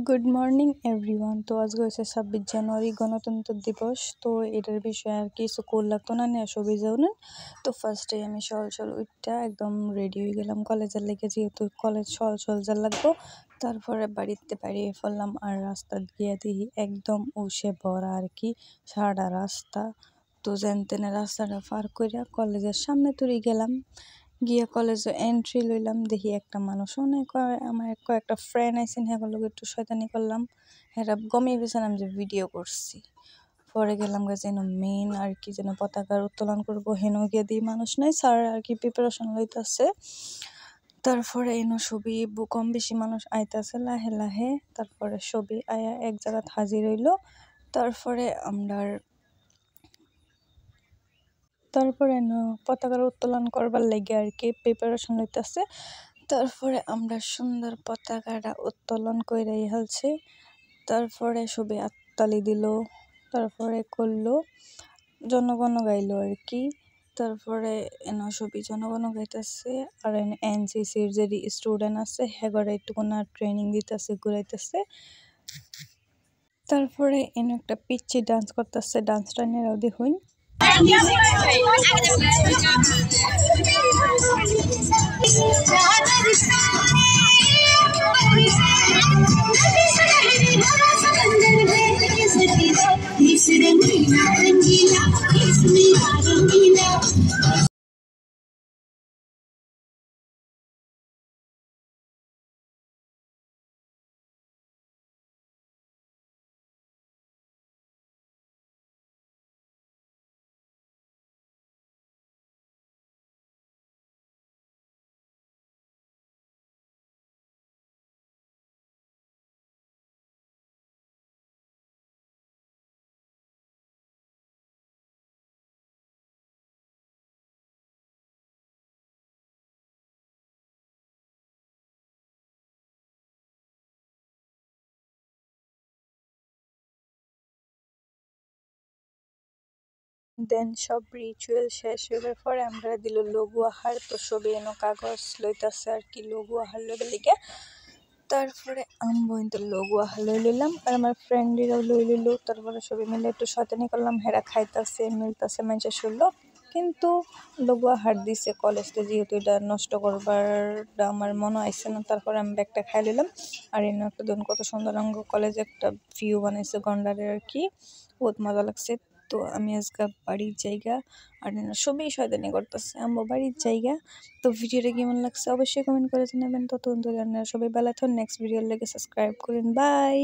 Good morning everyone. তো আজকে হচ্ছে 26 জানুয়ারি গণতন্ত্র দিবস। তো এটার বিষয়ে আর কিছু কোল লাগতো না নিয়ে ছবি যাওনেন। তো ফার্স্টে আমি সল উঠটা একদম রেডি হয়ে গেলাম কলেজের লেগে, যেহেতু কলেজ সল যা লাগবো। তারপরে বাড়িতে বেরিয়ে পড়লাম আর রাস্তা গিয়ে দেখি একদম উষে ভরা আর কি সারাটা রাস্তা। তো যেন তেনে রাস্তাটা পার কইরা কলেজের সামনে তুলে গেলাম। গিয়া কলেজে এন্ট্রি লইলাম, দেখি একটা মানুষ অনেক আমার কয়েকটা ফ্রেন্ড আইসেন, হ্যাঁ একটু শয়তানি করলাম। হ্যাঁ গমিয়ে পেয়েছিলাম যে ভিডিও করছি। পরে গেলাম যেন মেইন আর কি যেন পতাকার উত্তোলন করবো, হেন গিয়ে দিয়ে মানুষ নাই, স্যার আর কি প্রিপারেশন লইতেছে। তারপরে এনো ছবি কম বেশি মানুষ আইতাছে লাহে লাহে। তারপরে ছবি আয়া এক জায়গাত হাজির হইল। তারপরে পতাকার উত্তোলন করবার লেগে আর কি প্রিপারেশন হইতেছে। তারপরে আমরা সুন্দর পতাকাটা উত্তোলন করে হেলছি। তারপরে সবে আত্মালি দিল, তারপরে করলো জনগণ গাইলো আর কি। তারপরে সবই জনগণ গাইতেছে আর এনসিসির যে স্টুডেন্ট আছে হেগরে একটুকুনা ট্রেনিং দিতেছে, ঘুরাইতেছে। তারপরে একটা পিচ্ছি ডান্স করতেছে, ডান্সটা নিয়েও দেখুন। দেন সব রিচুয়াল শেষ হইবার পরে আমরা দিল লঘু আহার। তো সবই কাগজ লইতাছে আর কি লঘু আহার লইবার লিগে। তারপরে আমি লঘু আহার লই লইলাম আর আমার ফ্রেন্ডেরাও লই লইল। তারপরে সবাই মিলে একটু শয়তানি করলাম, হেরা খাইতাছে মিলতাছে মানুষের শুনলো। কিন্তু লঘু আহার দিছে কলেজে, যেহেতু এটা নষ্ট করবার আমার মনে আইসে না। তারপরে আমি ব্যাগটা খাই লইলাম। আর একটা দিন কত সুন্দর অঙ্গ কলেজে একটা ভিউ বানাইছে গন্ডারের আর কি, বহুত মজা লাগছে। তো আমি আজকে বাড়ির জায়গা আর সবই শয়তানি করতেছে আমার বাড়ির জায়গা। তো ভিডিওটা কেমন লাগছে অবশ্যই কমেন্ট করে জানাবেন। ততক্ষণ ধরে আপনারা সবাই ভালো থাকুন। নেক্সট ভিডিওর লেগে সাবস্ক্রাইব করুন। বাই।